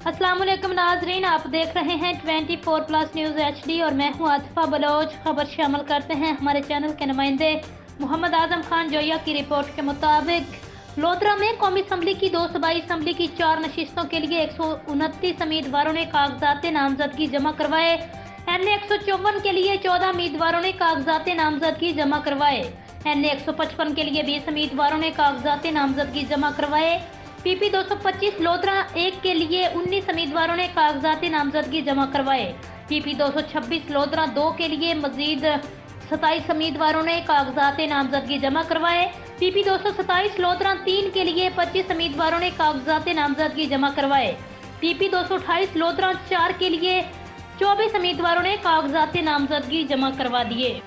अस्सलाम वालेकुम नाजरीन, आप देख रहे हैं 24+ न्यूज़ HD और मैं हूं आतिफा बलोच। खबर शामिल करते हैं हमारे चैनल के नुमाइंदे मोहम्मद आजम खान जोया की रिपोर्ट के मुताबिक लोधरा में कौमी असम्बली की 2 सूबाई असम्बली की 4 नशिस्तों के लिए 129 उम्मीदवारों ने कागजात नामजदगी जमा करवाए। NA 154 के लिए 14 उम्मीदवारों ने कागजात नामजदगी जमा करवाए। NA 155 के लिए 20 उम्मीदवारों ने कागजात नामजदगी जमा करवाए। PP 225 लोधरा 1 के लिए 19 उम्मीदवारों ने कागजात नामजदगी जमा करवाए। PP 226 लोधरा 2 के लिए मजीद 27 उम्मीदवारों ने कागजात नामजदगी जमा करवाए। PP 227 लोधरा 3 के लिए 25 उम्मीदवारों ने कागजात नामजदगी जमा करवाए। PP 228 लोधरा 4 के लिए 24 उम्मीदवारों ने कागजात नामजदगी जमा करवा दिए।